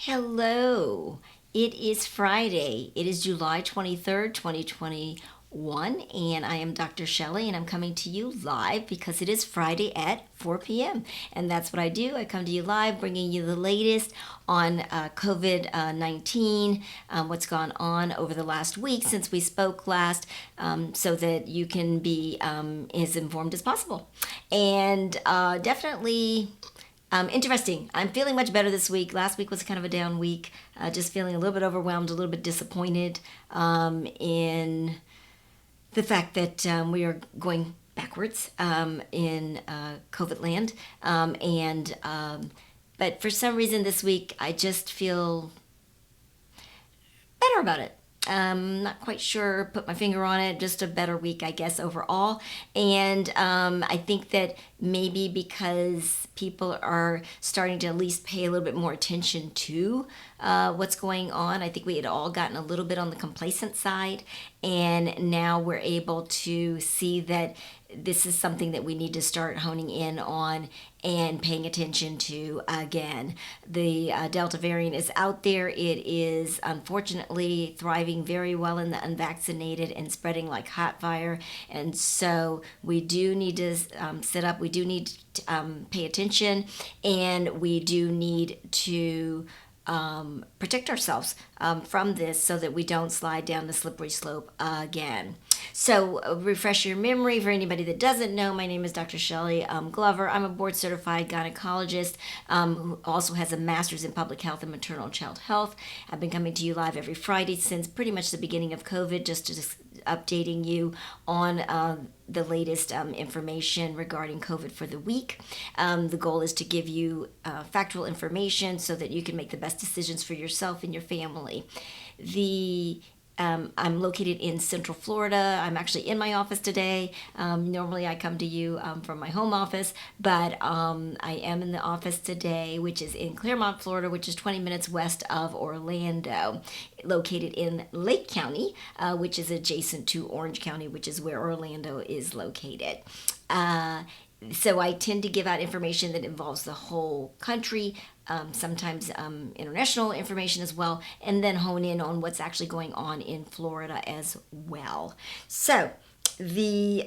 Hello. It is Friday. It is July 23rd, 2021, and I am Dr. Shelley, and I'm coming to you live because it is Friday at 4 p.m. And that's what I do. I come to you live, bringing you the latest on COVID-19, what's gone on over the last week since we spoke last, so that you can be as informed as possible. And definitely interesting. I'm feeling much better this week. Last week was kind of a down week. Just feeling a little bit overwhelmed, a little bit disappointed in the fact that we are going backwards in COVID land. But for some reason this week, I just feel better about it. Not quite sure, put my finger on it, just a better week, I guess, overall. And I think that maybe because people are starting to at least pay a little bit more attention to what's going on. I think we had all gotten a little bit on the complacent side, and now we're able to see that this is something that we need to start honing in on and paying attention to again. The Delta variant is out there. It is unfortunately thriving very well in the unvaccinated and spreading like hot fire. And so we do need to sit up. We do need to pay attention, and we do need to protect ourselves from this so that we don't slide down the slippery slope again. So, refresh your memory for anybody that doesn't know. My name is Dr. Shelley Glover. I'm a board certified gynecologist who also has a master's in public health and maternal and child health. I've been coming to you live every Friday since pretty much the beginning of COVID, just updating you on the latest information regarding COVID for the week. The goal is to give you factual information so that you can make the best decisions for yourself and your family. I'm located in Central Florida. I'm actually in my office today. Normally I come to you from my home office, but I am in the office today, which is in Clermont, Florida, which is 20 minutes west of Orlando, located in Lake County, which is adjacent to Orange County, which is where Orlando is located. So I tend to give out information that involves the whole country, sometimes international information as well, and then hone in on what's actually going on in Florida as well. So the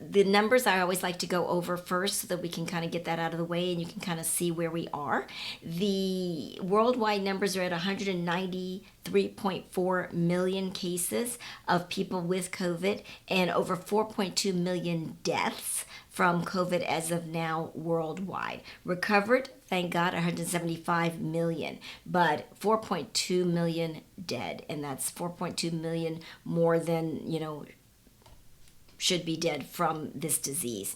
numbers I always like to go over first so that we can kind of get that out of the way and you can kind of see where we are. The worldwide numbers are at 193.4 million cases of people with COVID and over 4.2 million deaths from COVID as of now worldwide. Recovered, thank God, 175 million, but 4.2 million dead, and that's 4.2 million more than, should be dead from this disease.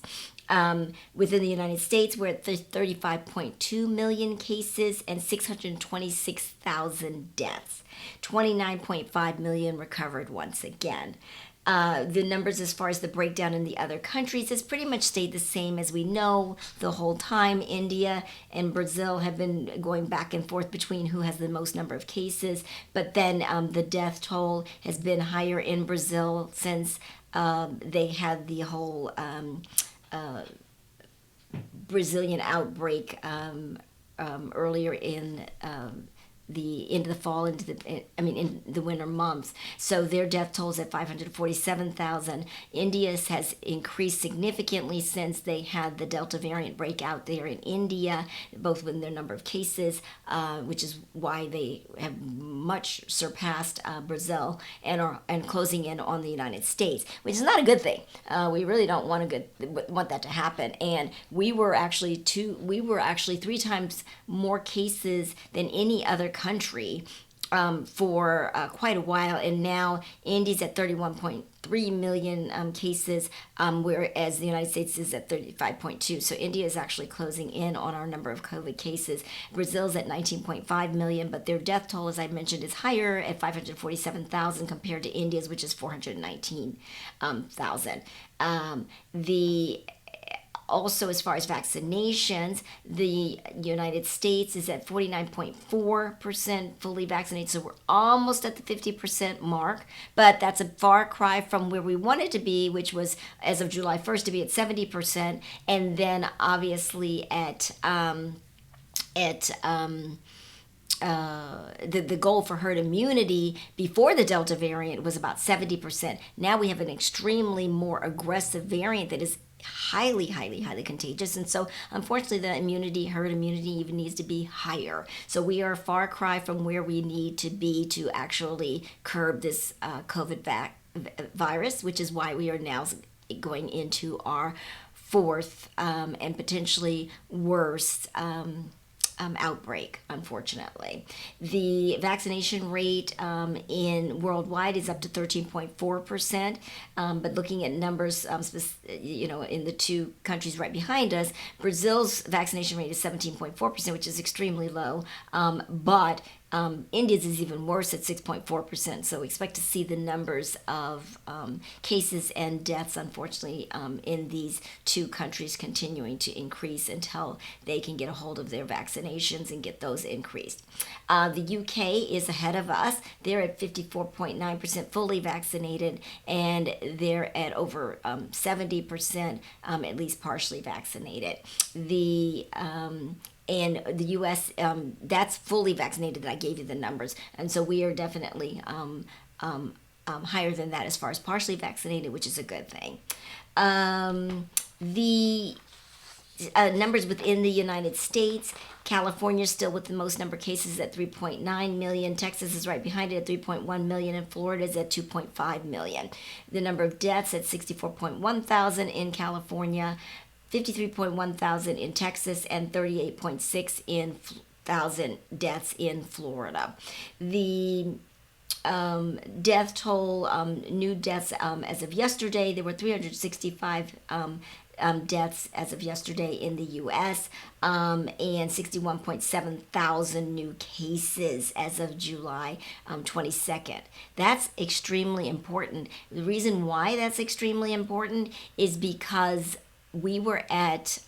Within the United States, we're at 35.2 million cases and 626,000 deaths. 29.5 million recovered once again. The numbers as far as the breakdown in the other countries has pretty much stayed the same as we know the whole time. India and Brazil have been going back and forth between who has the most number of cases, but then the death toll has been higher in Brazil since they had the whole Brazilian outbreak earlier in into the fall, in the winter months. So their death tolls at 547,000. India's has increased significantly since they had the Delta variant breakout there in India, both in their number of cases, which is why they have much surpassed Brazil and closing in on the United States, which is not a good thing. We really don't want that to happen. And we were actually 3 times more cases than any other country for quite a while, and now India's at 31.3 million cases, whereas the United States is at 35.2. So India is actually closing in on our number of COVID cases. Brazil's at 19.5 million, but their death toll, as I mentioned, is higher at 547,000 compared to India's, which is 419,000. Also, as far as vaccinations, the United States is at 49.4% fully vaccinated, so we're almost at the 50% mark, but that's a far cry from where we wanted to be, which was, as of July 1st, to be at 70%, and then obviously at the goal for herd immunity before the Delta variant was about 70%. Now we have an extremely more aggressive variant that is highly, highly, highly contagious. And so, unfortunately, the herd immunity even needs to be higher. So we are a far cry from where we need to be to actually curb this virus, which is why we are now going into our fourth and potentially worse outbreak, unfortunately. The vaccination rate in worldwide is up to 13.4%, but looking at numbers, in the two countries right behind us, Brazil's vaccination rate is 17.4%, which is extremely low, but India's is even worse at 6.4%. So we expect to see the numbers of cases and deaths, unfortunately, in these two countries continuing to increase until they can get a hold of their vaccinations and get those increased. The UK is ahead of us. They're at 54.9% fully vaccinated, and they're at over 70% at least partially vaccinated. And the U.S., that's fully vaccinated. I gave you the numbers. And so we are definitely higher than that as far as partially vaccinated, which is a good thing. The numbers within the United States, California is still with the most number of cases at 3.9 million. Texas is right behind it at 3.1 million, and Florida is at 2.5 million. The number of deaths at 64.1 thousand in California, 53.1 thousand in Texas, and 38.6 in thousand deaths in Florida. The death toll, new deaths as of yesterday, there were 365 deaths as of yesterday in the U.S., and 61.7 thousand new cases as of July 22nd. That's extremely important. The reason why that's extremely important is because we were at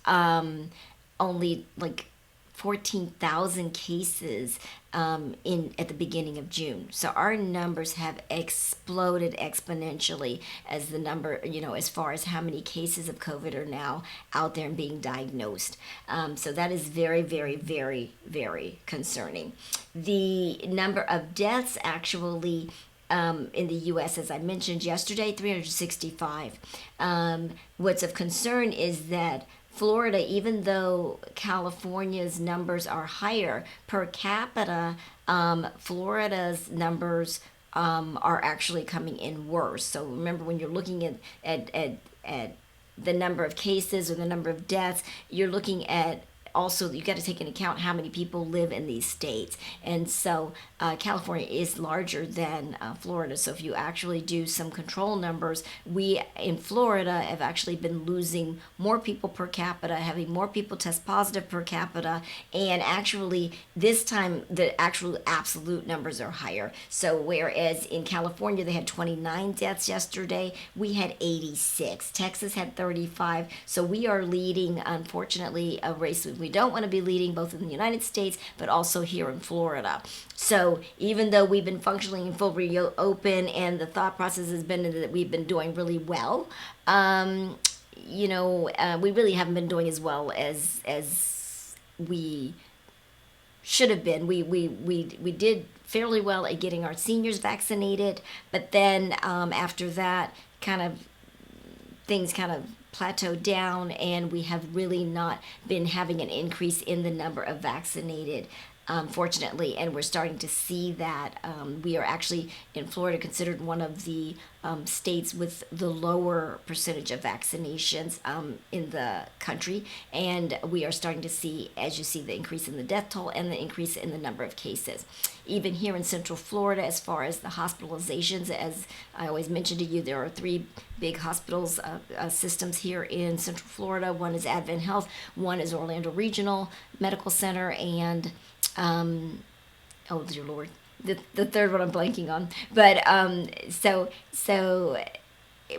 only like 14,000 cases at the beginning of June. So our numbers have exploded exponentially as the number, as far as how many cases of COVID are now out there and being diagnosed. So that is very, very, very, very concerning. The number of deaths actually in the U.S., as I mentioned yesterday, 365. What's of concern is that Florida, even though California's numbers are higher per capita, Florida's numbers are actually coming in worse. So remember, when you're looking at the number of cases or the number of deaths, you're looking at also, you got to take into account how many people live in these states. And so California is larger than Florida. So if you actually do some control numbers, we in Florida have actually been losing more people per capita, having more people test positive per capita. And actually, this time, the actual absolute numbers are higher. So whereas in California, they had 29 deaths yesterday, we had 86. Texas had 35. So we are leading, unfortunately, a race we don't want to be leading, both in the United States but also here in Florida. So even though we've been functioning in full reopen and the thought process has been that we've been doing really well, we really haven't been doing as well as we should have been. We did fairly well at getting our seniors vaccinated, but then after that, things kind of plateaued down, and we have really not been having an increase in the number of vaccinated, fortunately, and we're starting to see that. We are actually in Florida considered one of the states with the lower percentage of vaccinations in the country, and we are starting to see, as you see, the increase in the death toll and the increase in the number of cases. Even here in Central Florida, as far as the hospitalizations, as I always mention to you, there are three big hospitals systems here in Central Florida. One is Advent Health, one is Orlando Regional Medical Center, and oh dear Lord, the third one I'm blanking on. But so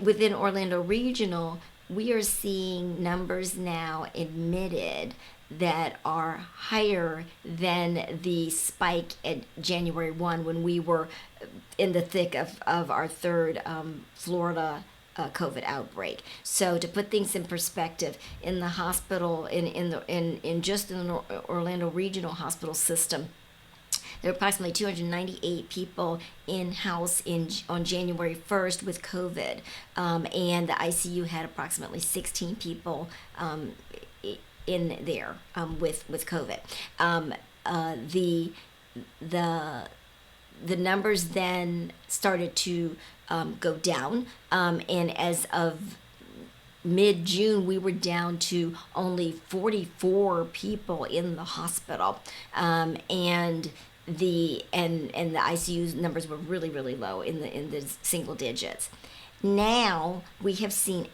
within Orlando Regional, we are seeing numbers now admitted that are higher than the spike at January 1, when we were in the thick of our third Florida COVID outbreak. So to put things in perspective, in the hospital, in the Orlando Regional Hospital system, there were approximately 298 people in-house on January 1st with COVID, and the ICU had approximately 16 people in there with COVID. The the numbers then started to go down, and as of mid-June, we were down to only 44 people in the hospital, and the ICU numbers were really low in the single digits. Now we have seen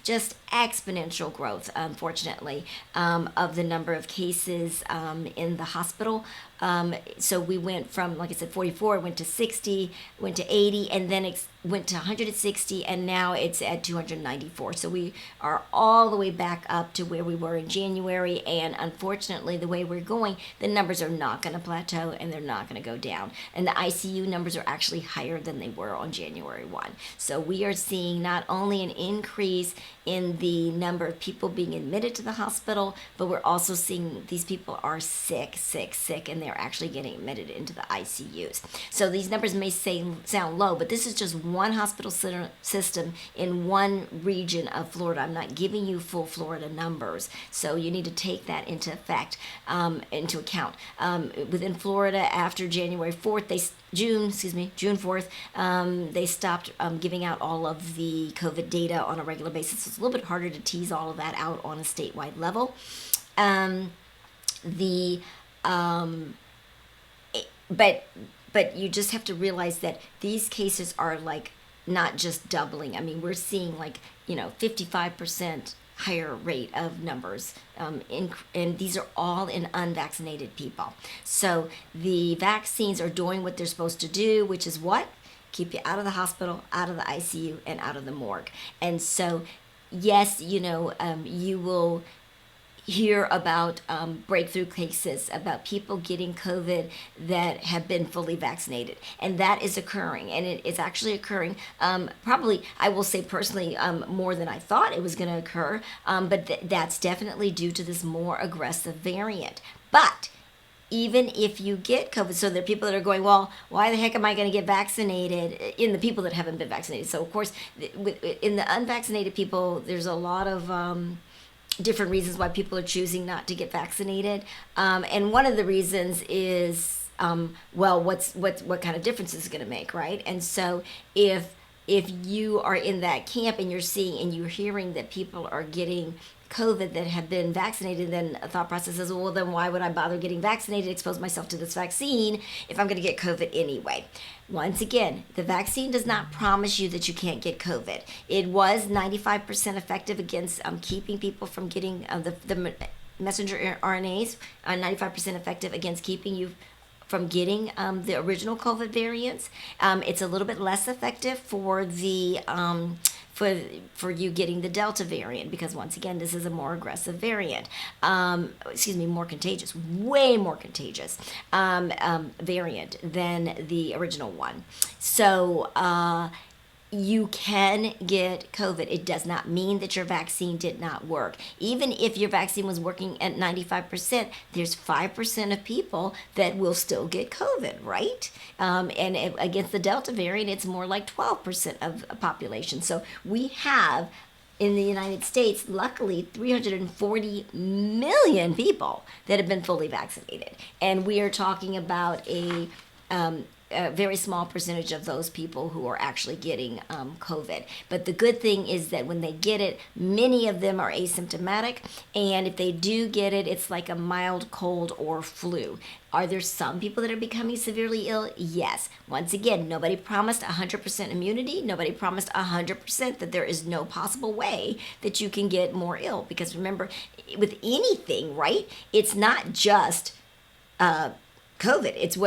just exponential growth, unfortunately, of the number of cases in the hospital. So we went from, like I said, 44, went to 60, went to 80, and then it went to 160, and now it's at 294. So we are all the way back up to where we were in January, and unfortunately, the way we're going, the numbers are not going to plateau, and they're not going to go down. And the ICU numbers are actually higher than they were on January 1. So we are seeing not only an increase in the number of people being admitted to the hospital, but we're also seeing these people are sick, and they're actually getting admitted into the ICUs. So these numbers may sound low, but this is just one hospital system in one region of Florida. I'm not giving you full Florida numbers, so you need to take that into account. Within Florida, after January 4th, June 4th, they stopped giving out all of the COVID data on a regular basis. It's a little bit harder to tease all of that out on a statewide level. But you just have to realize that these cases are like not just doubling. I mean, we're seeing 55% higher rate of numbers, and these are all in unvaccinated people. So the vaccines are doing what they're supposed to do, which is what? Keep you out of the hospital, out of the ICU, and out of the morgue. And so, yes, you will hear about breakthrough cases, about people getting COVID that have been fully vaccinated. And that is occurring. And it is actually occurring, probably, I will say personally, more than I thought it was going to occur. But that's definitely due to this more aggressive variant. But even if you get COVID, so there are people that are going, well, why the heck am I going to get vaccinated, in the people that haven't been vaccinated? So, of course, in the unvaccinated people, there's a lot of different reasons why people are choosing not to get vaccinated, and one of the reasons is, what kind of difference is it going to make, right? And so if you are in that camp and you're seeing and you're hearing that people are getting COVID that have been vaccinated, then a thought process is, well, then why would I bother getting vaccinated, expose myself to this vaccine if I'm going to get COVID anyway? Once again, the vaccine does not promise you that you can't get COVID. It was 95% effective against keeping people from getting the messenger RNAs, 95% effective against keeping you from getting the original COVID variants. It's a little bit less effective for the for you getting the Delta variant, because once again, this is a more aggressive variant. More contagious, way more contagious variant than the original one. So you can get COVID. It does not mean that your vaccine did not work. Even if your vaccine was working at 95%, there's 5% of people that will still get COVID, right? And against the Delta variant, it's more like 12% of a population. So we have, in the United States, luckily, 340 million people that have been fully vaccinated. And we are talking about a very small percentage of those people who are actually getting COVID. But the good thing is that when they get it, many of them are asymptomatic. And if they do get it, it's like a mild cold or flu. Are there some people that are becoming severely ill? Yes. Once again, nobody promised 100% immunity. Nobody promised 100% that there is no possible way that you can get more ill. Because remember, with anything, right, it's not just COVID. It's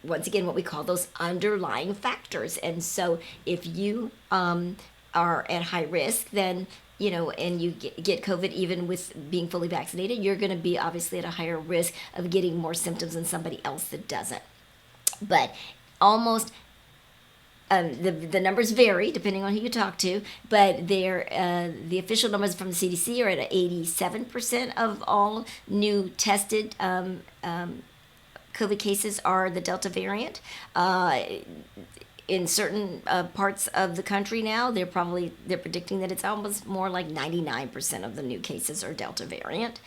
once again, what we call those underlying factors. And so if you are at high risk, then, and you get COVID even with being fully vaccinated, you're going to be obviously at a higher risk of getting more symptoms than somebody else that doesn't. But almost the numbers vary depending on who you talk to, but the official numbers from the CDC are at 87% of all new tested COVID cases are the Delta variant. In certain parts of the country now, they're predicting that it's almost more like 99% of the new cases are Delta variant.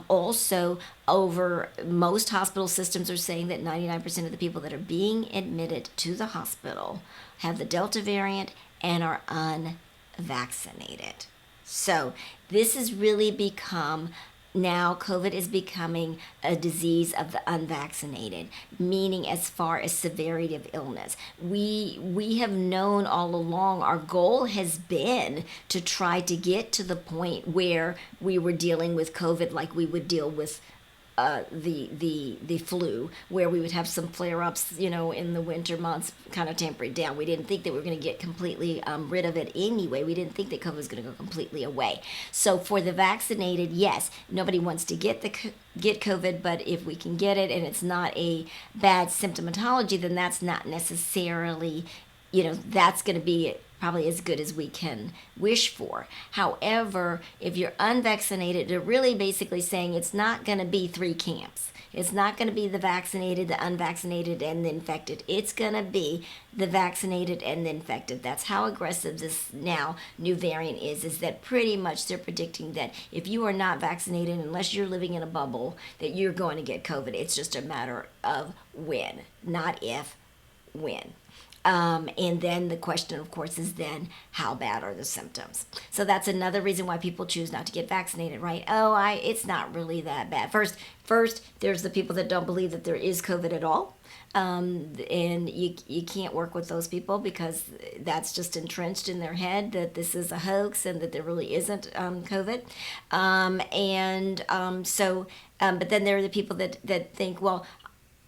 Also, over most hospital systems are saying that 99% of the people that are being admitted to the hospital have the Delta variant and are unvaccinated. So this has really become, now COVID is becoming a disease of the unvaccinated, meaning as far as severity of illness. We have known all along, our goal has been to try to get to the point where we were dealing with COVID like we would deal with the flu, where we would have some flare-ups, in the winter months, kind of temper it down. We didn't think that we were going to get completely rid of it anyway. We didn't think that COVID was going to go completely away. So for the vaccinated, yes, nobody wants to get COVID, but if we can get it and it's not a bad symptomatology, then that's not necessarily, that's going to be probably as good as we can wish for. However, if you're unvaccinated, they're really basically saying it's not going to be three camps. It's not going to be the vaccinated, the unvaccinated, and the infected. It's going to be the vaccinated and the infected. That's how aggressive this now new variant is that pretty much they're predicting that if you are not vaccinated, unless you're living in a bubble, that you're going to get COVID. It's just a matter of when, not if, when. And then the question, of course, is then how bad are the symptoms? So that's another reason why people choose not to get vaccinated, right? It's not really that bad. First, there's the people that don't believe that there is COVID at all. And you can't work with those people because that's just entrenched in their head that this is a hoax and that there really isn't COVID. But then there are the people that think, well,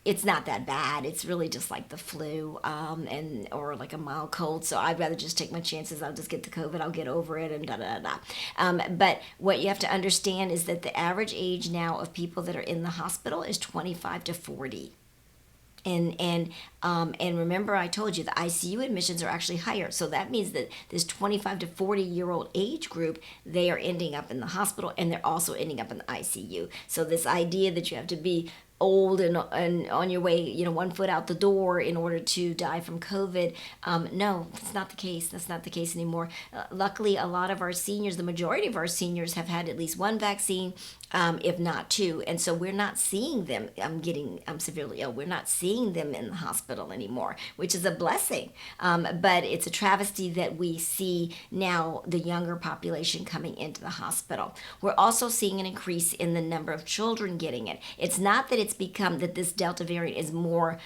it's not that bad. It's really just like the flu, or like a mild cold. So I'd rather just take my chances. I'll just get the COVID. I'll get over it, and da da da da. But what you have to understand is that the average age now of people that are in the hospital is 25 to 40. And remember, I told you the ICU admissions are actually higher. So that means that this 25 to 40-year-old age group, they are ending up in the hospital, and they're also ending up in the ICU. So this idea that you have to be old and on your way, 1 foot out the door in order to die from COVID. No, that's not the case. That's not the case anymore. Luckily, a lot of our seniors, the majority of our seniors have had at least one vaccine, if not two. And so we're not seeing them getting severely ill. We're not seeing them in the hospital anymore, which is a blessing. But it's a travesty that we see now the younger population coming into the hospital. We're also seeing an increase in the number of children getting it. It's not that it's become that this Delta variant is more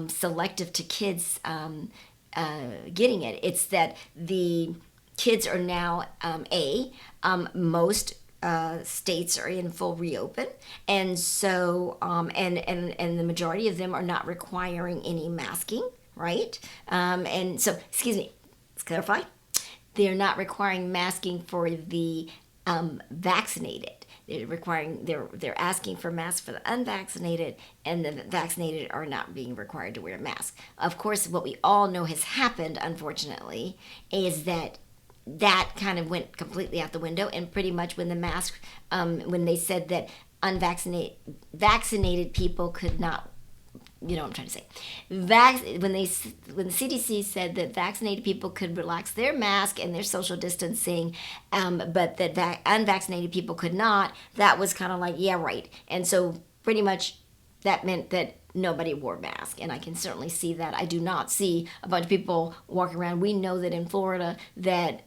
selective to kids getting it. It's that the kids are now most states are in full reopen, and so and the majority of them are not requiring any masking, right? And so, excuse me, let's clarify. They're not requiring masking for the vaccinated. They're asking for masks for the unvaccinated, and the vaccinated are not being required to wear masks. Of course, what we all know has happened, unfortunately, is that kind of went completely out the window, and pretty much when the mask, when they said that vaccinated people could not, you know what I'm trying to say. When the CDC said that vaccinated people could relax their mask and their social distancing, but that unvaccinated people could not, that was kind of like, yeah, right. And so pretty much that meant that nobody wore masks, and I can certainly see that. I do not see a bunch of people walking around. We know that in Florida that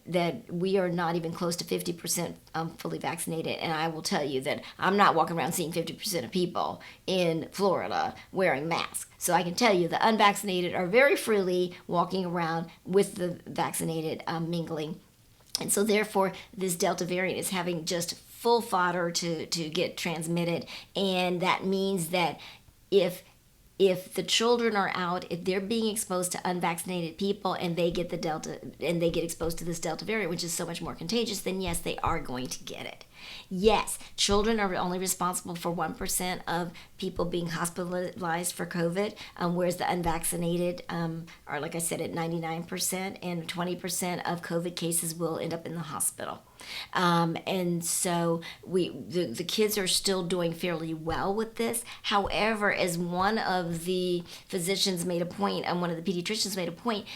we are not even close to 50% fully vaccinated, and I will tell you that I'm not walking around seeing 50% of people in Florida wearing masks. So I can tell you the unvaccinated are very freely walking around with the vaccinated mingling. And so therefore this Delta variant is having just full fodder to get transmitted, and that means that if the children are out, if they're being exposed to unvaccinated people and they get the Delta and they get exposed to this Delta variant, which is so much more contagious, then yes, they are going to get it. Yes, children are only responsible for 1% of people being hospitalized for COVID, whereas the unvaccinated are, like I said, at 99%, and 20% of COVID cases will end up in the hospital. And so the kids are still doing fairly well with this. However, as one of the physicians made a point, and one of the pediatricians made a point,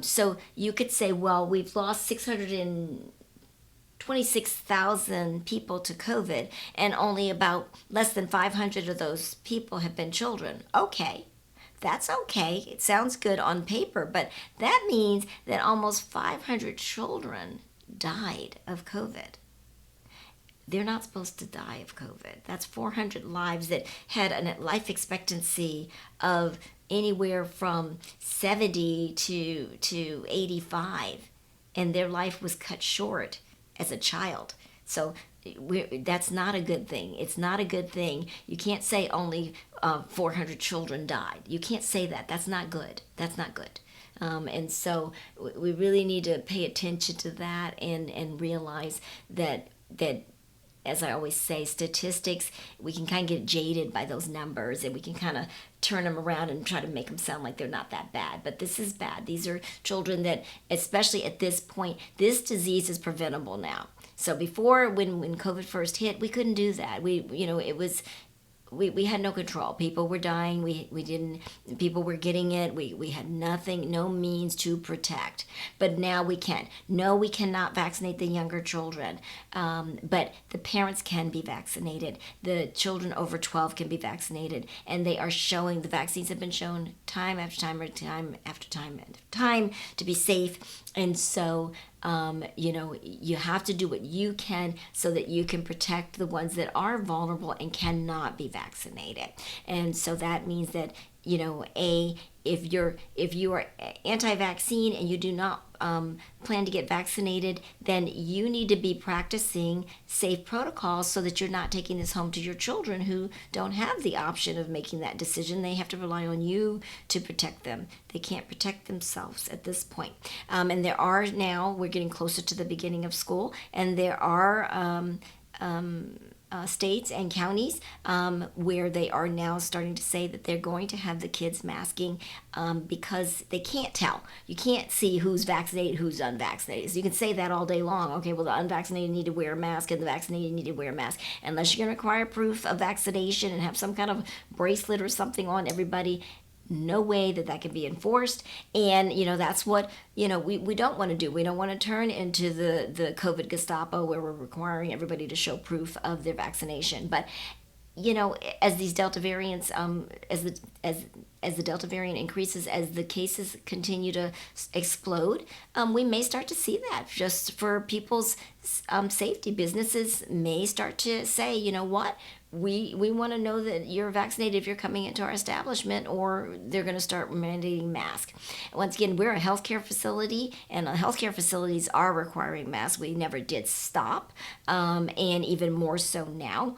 so you could say, well, we've lost 626,000 people to COVID, and only about less than 500 of those people have been children. Okay, that's okay. It sounds good on paper, but that means that almost 500 children died of COVID. They're not supposed to die of COVID. That's 400 lives that had a life expectancy of anywhere from 70 to 85, and their life was cut short as a child. So that's not a good thing. It's not a good thing. You can't say only 400 children died. You can't say that. That's not good. That's not good. And so we really need to pay attention to that, and realize that as I always say, statistics, we can kind of get jaded by those numbers, and we can kind of turn them around and try to make them sound like they're not that bad. But this is bad. These are children that, especially at this point, this disease is preventable now. So before, when COVID first hit, we couldn't do that. It was, we had no control. People were dying. People were getting it. We had nothing, no means to protect. But now we can. No, we cannot vaccinate the younger children. But the parents can be vaccinated. The children over 12 can be vaccinated. And the vaccines have been shown time after time after time after time after time to be safe. And so, you have to do what you can so that you can protect the ones that are vulnerable and cannot be vaccinated. And so that means that, if you are anti-vaccine and you do not plan to get vaccinated, then you need to be practicing safe protocols so that you're not taking this home to your children who don't have the option of making that decision. They have to rely on you to protect them. They can't protect themselves at this point. And there are now, we're getting closer to the beginning of school, and there are states and counties where they are now starting to say that they're going to have the kids masking because they can't tell. You can't see who's vaccinated, who's unvaccinated. So you can say that all day long. Okay, well, the unvaccinated need to wear a mask and the vaccinated need to wear a mask. Unless you're going to require proof of vaccination and have some kind of bracelet or something on everybody, no way that can be enforced. And that's what we don't want to do. We don't want to turn into the COVID Gestapo, where we're requiring everybody to show proof of their vaccination. But as these Delta variants, as the Delta variant increases, as the cases continue to explode, we may start to see that just for people's safety. Businesses may start to say, you know what, we want to know that you're vaccinated if you're coming into our establishment, or they're going to start mandating masks. Once again, we're a healthcare facility, and healthcare facilities are requiring masks. We never did stop, and even more so now.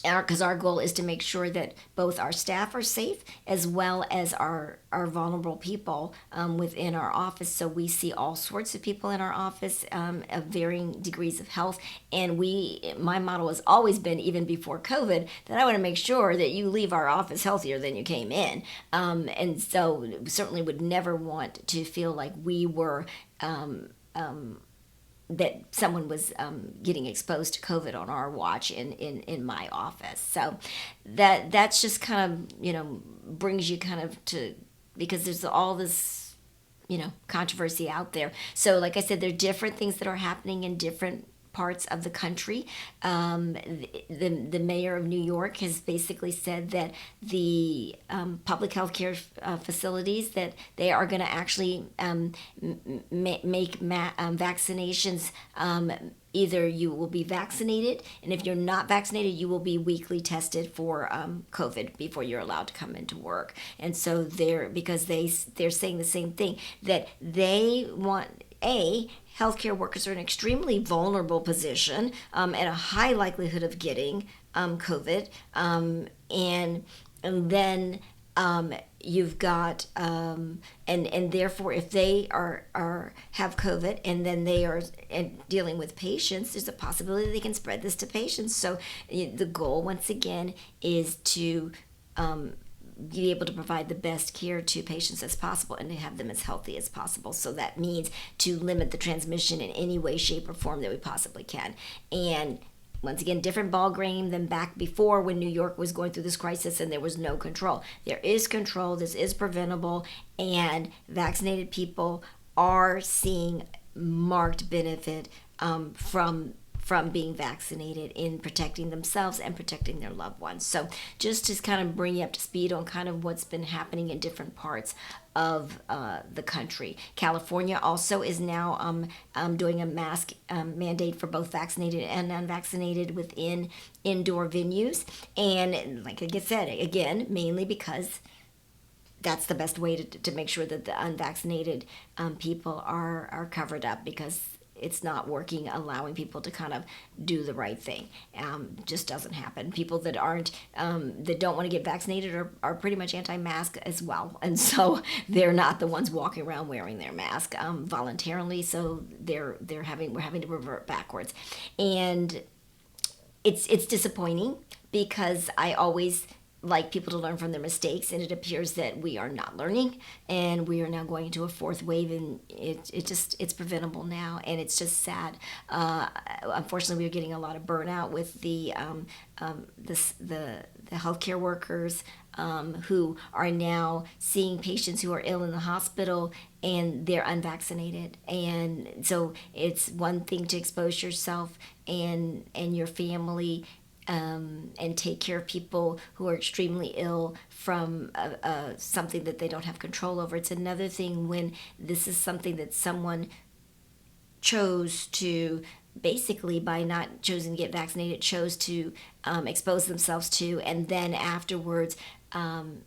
Because our goal is to make sure that both our staff are safe as well as our vulnerable people within our office. So we see all sorts of people in our office of varying degrees of health. And my model has always been, even before COVID, that I want to make sure that you leave our office healthier than you came in. And so certainly would never want to feel like we were that someone was getting exposed to COVID on our watch in my office. So that's just kind of, brings you kind of to, because there's all this, controversy out there. So like I said, there are different things that are happening in different parts of the country. The mayor of New York has basically said that the public health care facilities, that they are going to actually make vaccinations. Either you will be vaccinated, and if you're not vaccinated, you will be weekly tested for COVID before you're allowed to come into work. And so they're saying the same thing, that they want healthcare workers are in an extremely vulnerable position at a high likelihood of getting COVID, and then You've got and therefore if they are have COVID and then they are dealing with patients, there's a possibility they can spread this to patients. So the goal once again is to be able to provide the best care to patients as possible and to have them as healthy as possible. So that means to limit the transmission in any way, shape, or form that we possibly can. And once again, different ball game than back before when New York was going through this crisis and there was no control. There is control, this is preventable, and vaccinated people are seeing marked benefit from being vaccinated in protecting themselves and protecting their loved ones. So just to kind of bring you up to speed on kind of what's been happening in different parts of the country. California also is now doing a mask mandate for both vaccinated and unvaccinated within indoor venues. And like I said, again, mainly because that's the best way to make sure that the unvaccinated people are covered up, because it's not working, allowing people to kind of do the right thing. Just doesn't happen. People that aren't, that don't want to get vaccinated are pretty much anti-mask as well. And so they're not the ones walking around wearing their mask voluntarily. So we're having to revert backwards. And it's disappointing because I always like people to learn from their mistakes, and it appears that we are not learning, and we are now going into a fourth wave, and it's preventable now, and it's just sad. Unfortunately, we're getting a lot of burnout with the healthcare workers who are now seeing patients who are ill in the hospital and they're unvaccinated. And so it's one thing to expose yourself and your family and take care of people who are extremely ill from something that they don't have control over. It's another thing when this is something that someone chose to, basically by not choosing to get vaccinated, chose to expose themselves to, and then afterwards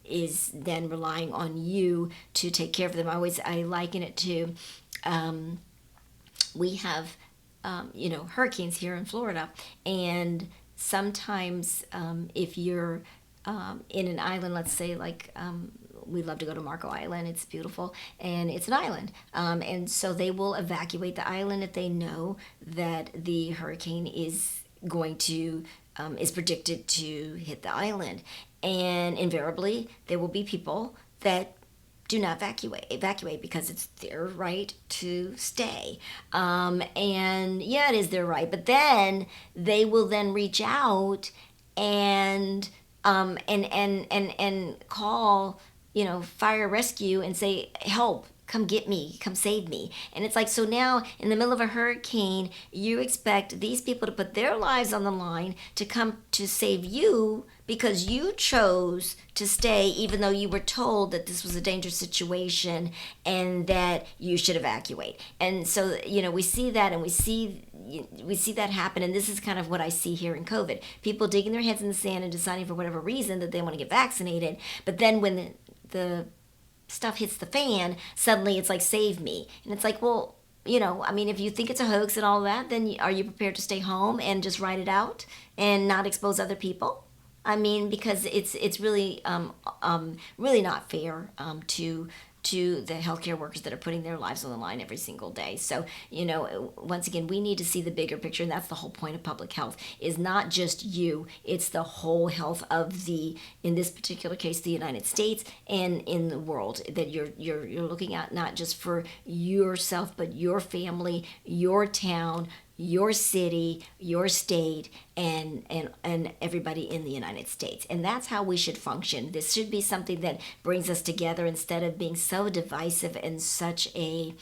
is then relying on you to take care of them. I liken it to we have hurricanes here in Florida, and sometimes if you're in an island, let's say like we love to go to Marco Island, it's beautiful, and it's an island, and so they will evacuate the island if they know that the hurricane is going to is predicted to hit the island. And invariably there will be people that do not evacuate because it's their right to stay. And yeah, it is their right, but then they will then reach out and call, fire rescue and say, help, come get me, come save me. And it's like, so now in the middle of a hurricane, you expect these people to put their lives on the line to come to save you because you chose to stay even though you were told that this was a dangerous situation and that you should evacuate. And so, we see that, and we see that happen, and this is kind of what I see here in COVID. People digging their heads in the sand and deciding for whatever reason that they want to get vaccinated, but then when the stuff hits the fan, suddenly it's like, save me. And it's like, well, if you think it's a hoax and all that, then are you prepared to stay home and just ride it out and not expose other people? Because it's really really not fair to the healthcare workers that are putting their lives on the line every single day. So, once again, we need to see the bigger picture, and that's the whole point of public health, is not just you, it's the whole health of in this particular case, the United States and in the world, that you're looking at not just for yourself, but your family, your town, your city, your state, and everybody in the United States. And that's how we should function. This should be something that brings us together instead of being so divisive and such a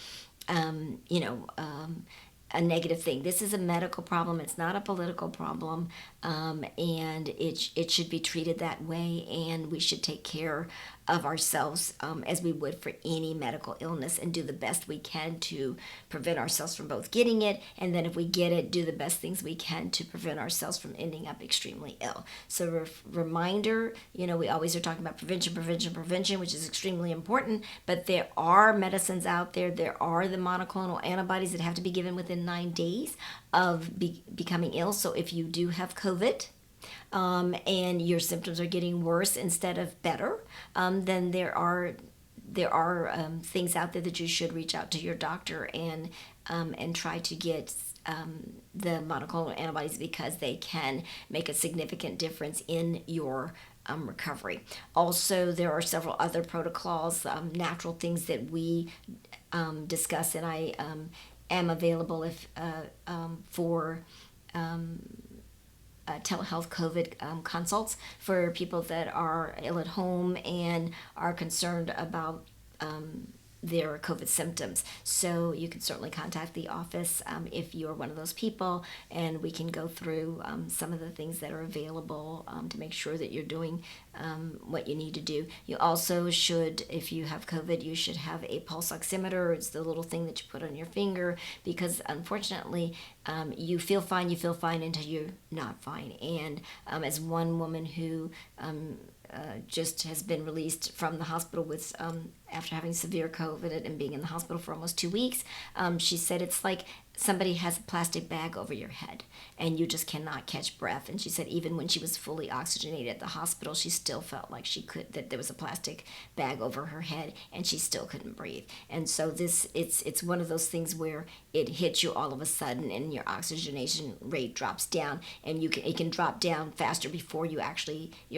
negative thing. This is a medical problem. It's not a political problem, and it should be treated that way. And we should take care of ourselves as we would for any medical illness, and do the best we can to prevent ourselves from both getting it, and then if we get it, do the best things we can to prevent ourselves from ending up extremely ill. So reminder, we always are talking about prevention, which is extremely important, but there are medicines out there. There are the monoclonal antibodies that have to be given within 9 days of becoming ill. So if you do have COVID, and your symptoms are getting worse instead of better, then there are things out there that you should reach out to your doctor and try to get the monoclonal antibodies, because they can make a significant difference in your recovery. Also, there are several other protocols, natural things that we discuss, and I am available if for telehealth COVID consults for people that are ill at home and are concerned about their COVID symptoms. So you can certainly contact the office if you're one of those people, and we can go through some of the things that are available to make sure that you're doing what you need to do. You also should, if you have COVID, you should have a pulse oximeter. It's the little thing that you put on your finger, because unfortunately, you feel fine until you're not fine. And as one woman who just has been released from the hospital with after having severe COVID and being in the hospital for almost 2 weeks, she said it's like somebody has a plastic bag over your head and you just cannot catch breath. And she said even when she was fully oxygenated at the hospital, she still felt like that there was a plastic bag over her head and she still couldn't breathe. And so it's one of those things where it hits you all of a sudden and your oxygenation rate drops down, and it can drop down faster before your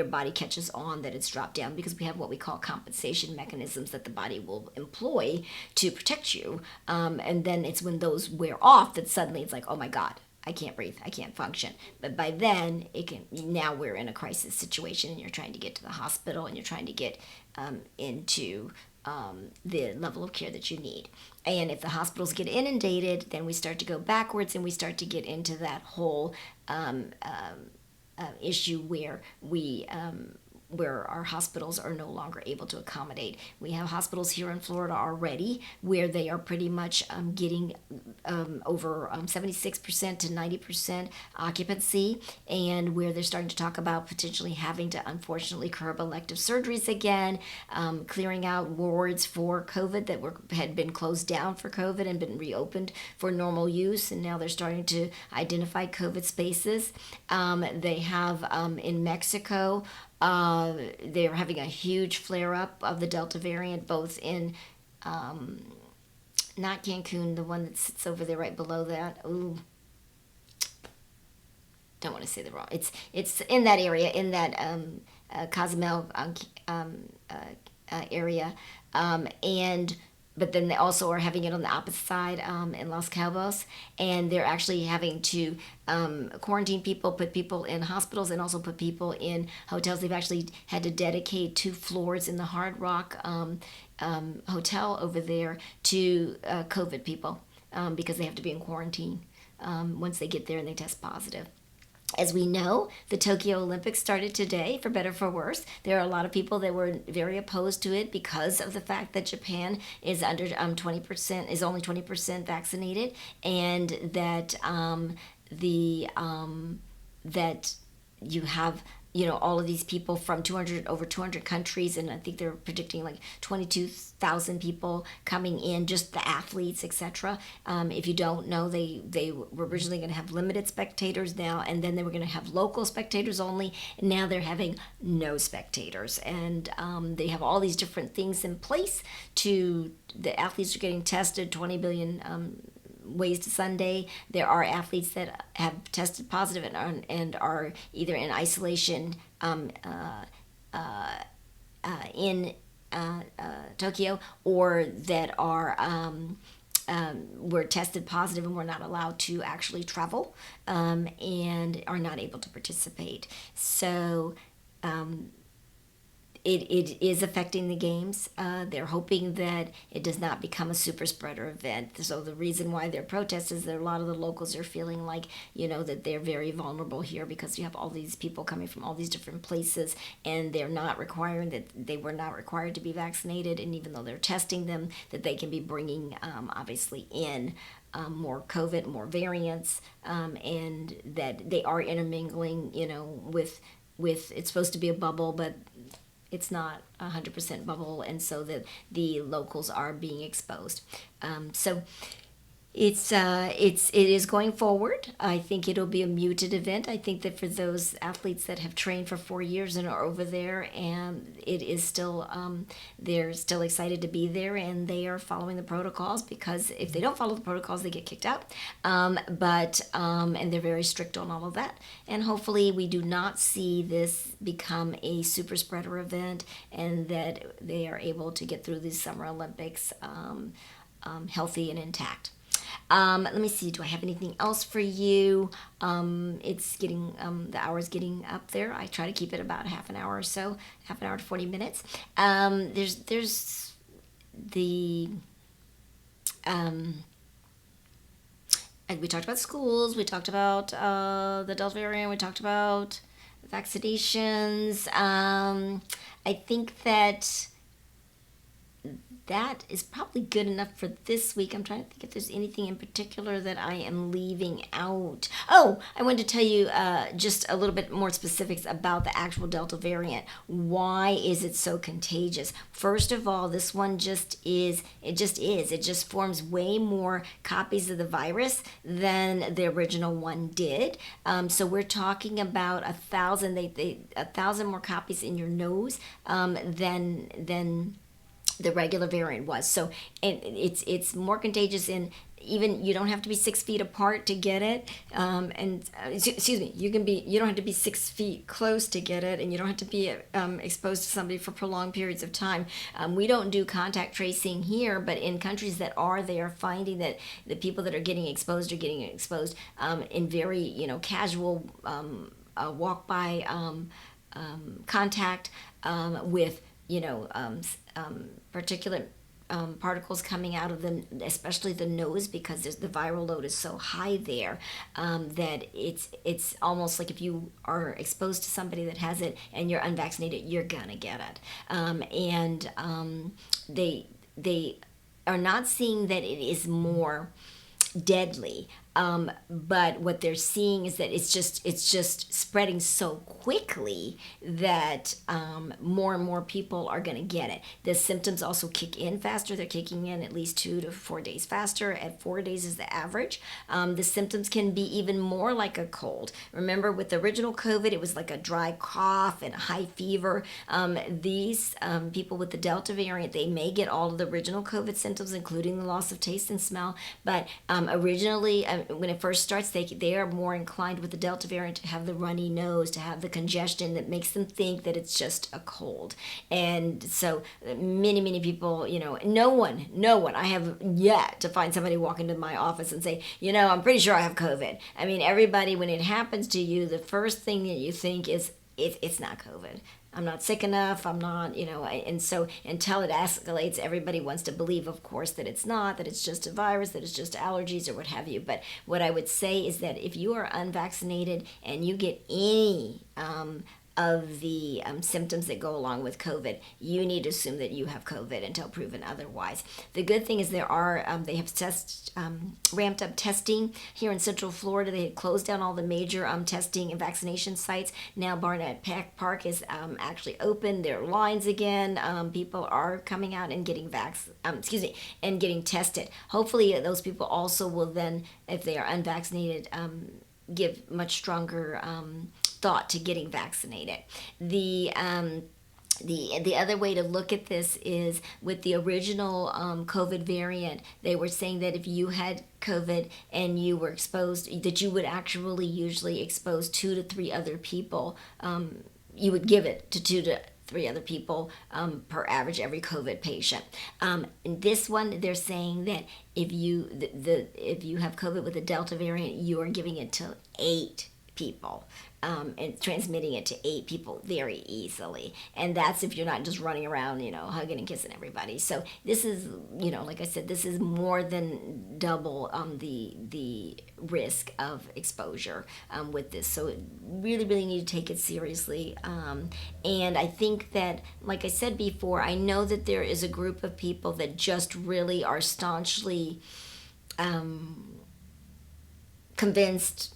body catches on that it's dropped down, because we have what we call compensation mechanisms that the body will employ to protect you. And then it's when those wear off that suddenly it's like, oh my God, I can't breathe, I can't function. But by then, now we're in a crisis situation, and you're trying to get to the hospital, and you're trying to get into the level of care that you need. And if the hospitals get inundated, then we start to go backwards, and we start to get into that whole issue where our hospitals are no longer able to accommodate. We have hospitals here in Florida already where they are pretty much getting over 76% to 90% occupancy, and where they're starting to talk about potentially having to unfortunately curb elective surgeries again, clearing out wards for COVID that had been closed down for COVID and been reopened for normal use, and now they're starting to identify COVID spaces. They have in Mexico, they're having a huge flare-up of the Delta variant, both in, not Cancun, the one that sits over there right below that. Ooh, don't want to say the wrong. It's in that area, in that Cozumel area, but then they also are having it on the opposite side in Los Cabos, and they're actually having to quarantine people, put people in hospitals, and also put people in hotels. They've actually had to dedicate 2 floors in the Hard Rock hotel over there to COVID people, because they have to be in quarantine once they get there and they test positive. As we know, the Tokyo Olympics started today, for better or for worse. There are a lot of people that were very opposed to it because of the fact that Japan is under 20%, is only 20% vaccinated, and that that you have all of these people from over 200 countries, and I think they're predicting like 22,000 people coming in, just the athletes, etc. If you don't know, they were originally going to have limited spectators now, and then they were going to have local spectators only, and now they're having no spectators, and they have all these different things in place. The athletes are getting tested 20 billion ways to Sunday. There are athletes that have tested positive and are either in isolation in Tokyo, or that were tested positive and were not allowed to actually travel, and are not able to participate. So it is affecting the games. They're hoping that it does not become a super spreader event. So the reason why they're protests is that a lot of the locals are feeling like, that they're very vulnerable here, because you have all these people coming from all these different places, and they were not required to be vaccinated. And even though they're testing them, that they can be bringing, obviously, in more COVID, more variants, and that they are intermingling, with it's supposed to be a bubble, but it's not 100% bubble, and so that the locals are being exposed. So It is going forward. I think it'll be a muted event. I think that for those athletes that have trained for 4 years and are over there, and it is still they're still excited to be there, and they are following the protocols, because if they don't follow the protocols, they get kicked out. But and they're very strict on all of that. And hopefully, we do not see this become a super spreader event, and that they are able to get through these Summer Olympics healthy and intact. Let me see. Do I have anything else for you? It's getting the hour's getting up there. I try to keep it about half an hour or so, half an hour to 40 minutes. There's the we talked about schools. We talked about the Delta variant. We talked about vaccinations. I think that is probably good enough for this week. I'm trying to think if there's anything in particular that I am leaving out. Oh, I wanted to tell you just a little bit more specifics about the actual Delta variant. Why is it so contagious? First of all, this one just is. It just forms way more copies of the virus than the original one did. So we're talking about 1,000. 1,000 more copies in your nose than the regular variant was. So it's more contagious, in even you don't have to be 6 feet apart to get it. Excuse me, you don't have to be 6 feet close to get it, and you don't have to be exposed to somebody for prolonged periods of time. We don't do contact tracing here, but in countries that are, they are finding that the people that are getting exposed in very casual walk by contact with particulate particles coming out of them, especially the nose, because the viral load is so high there that it's almost like if you are exposed to somebody that has it and you're unvaccinated, you're gonna get it. They are not seeing that it is more deadly. But what they're seeing is that it's just spreading so quickly that more and more people are going to get it. The symptoms also kick in faster. They're kicking in at least 2 to 4 days faster. At 4 days is the average. The symptoms can be even more like a cold. Remember, with the original COVID, it was like a dry cough and a high fever. These people with the Delta variant, they may get all of the original COVID symptoms, including the loss of taste and smell. But originally, when it first starts, they are more inclined with the Delta variant to have the runny nose, to have the congestion that makes them think that it's just a cold. And so many people, no one, I have yet to find somebody walk into my office and say, I'm pretty sure I have COVID. I mean, everybody, when it happens to you, the first thing that you think is, it's not COVID. I'm not sick enough. I'm not, and so until it escalates, everybody wants to believe, of course, that it's not, that it's just a virus, that it's just allergies or what have you. But what I would say is that if you are unvaccinated and you get any of the symptoms that go along with COVID, you need to assume that you have COVID until proven otherwise. The good thing is they have ramped up testing here in Central Florida. They had closed down all the major testing and vaccination sites. Now Barnett Park is actually open. There are lines again. People are coming out and getting and getting tested. Hopefully those people also will then, if they are unvaccinated, give much stronger thought to getting vaccinated. The other way to look at this is with the original COVID variant, they were saying that if you had COVID and you were exposed, that you would actually usually expose 2 to 3 other people. You would give it to 2 to 3 other people per average every COVID patient. In this one, they're saying that if you have COVID with the Delta variant, you are giving it to 8 people. And transmitting it to 8 people very easily. And that's if you're not just running around, hugging and kissing everybody. So this is, like I said, this is more than double the risk of exposure with this. So really need to take it seriously. And I think that, like I said before, I know that there is a group of people that just really are staunchly convinced,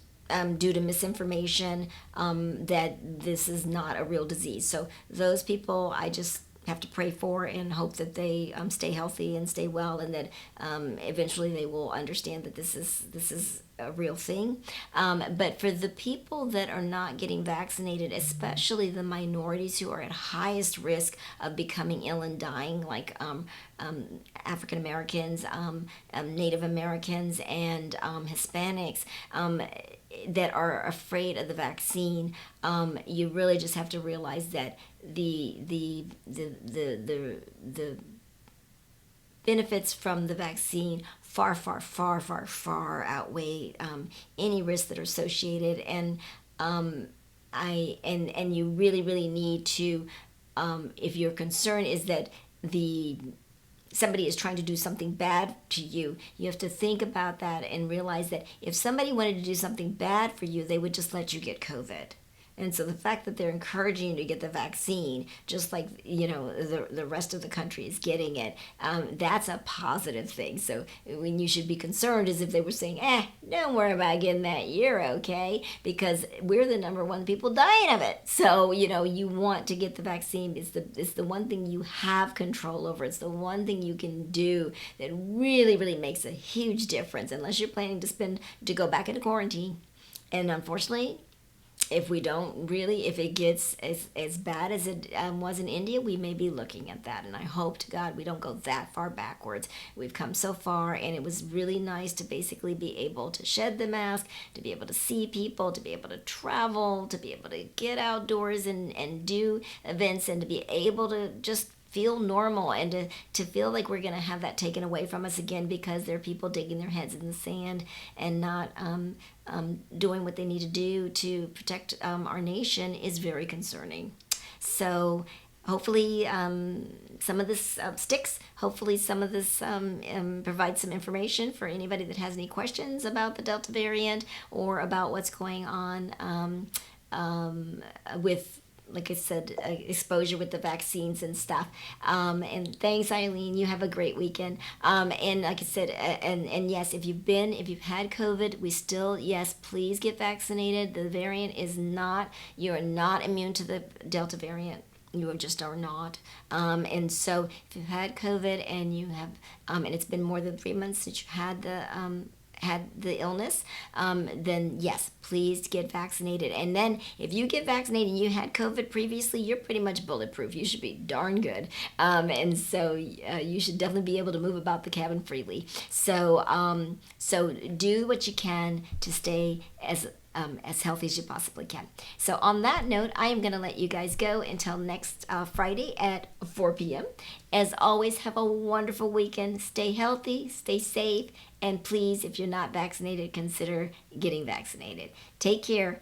due to misinformation, that this is not a real disease. So those people, I just have to pray for and hope that they stay healthy and stay well, and that eventually they will understand that this is a real thing. But for the people that are not getting vaccinated, especially the minorities who are at highest risk of becoming ill and dying, like African Americans, Native Americans, and Hispanics, that are afraid of the vaccine, you really just have to realize that the benefits from the vaccine far outweigh any risks that are associated, and you really need to, if your concern is that somebody is trying to do something bad to you, you have to think about that and realize that if somebody wanted to do something bad for you, they would just let you get COVID. And so the fact that they're encouraging you to get the vaccine, just like the rest of the country is getting it, that's a positive thing. So when you should be concerned is if they were saying, don't worry about getting that, you're okay, because we're the number one people dying of it. So you want to get the vaccine. It's the one thing you have control over. It's the one thing you can do that really makes a huge difference, unless you're planning to go back into quarantine. And unfortunately, if it gets as bad as it was in India, we may be looking at that. And I hope to God we don't go that far backwards. We've come so far, and it was really nice to basically be able to shed the mask, to be able to see people, to be able to travel, to be able to get outdoors and do events, and to be able to just feel normal, and to feel like we're going to have that taken away from us again because there are people digging their heads in the sand and not doing what they need to do to protect our nation is very concerning. So hopefully some of this sticks. Hopefully some of this provides some information for anybody that has any questions about the Delta variant or about what's going on with, like I said, exposure with the vaccines and stuff. And thanks, Eileen. You have a great weekend. And like I said, and yes, if you've had COVID, yes, please get vaccinated. The variant you are not immune to the Delta variant. You just are not. And so if you've had COVID and you have, and it's been more than 3 months since you had the illness, then yes, please get vaccinated. And then if you get vaccinated and you had COVID previously, you're pretty much bulletproof. You should be darn good. And so you should definitely be able to move about the cabin freely. So do what you can to stay as healthy as you possibly can. So on that note, I am going to let you guys go until next Friday at 4 p.m. As always, have a wonderful weekend. Stay healthy, stay safe, and please, if you're not vaccinated, consider getting vaccinated. Take care.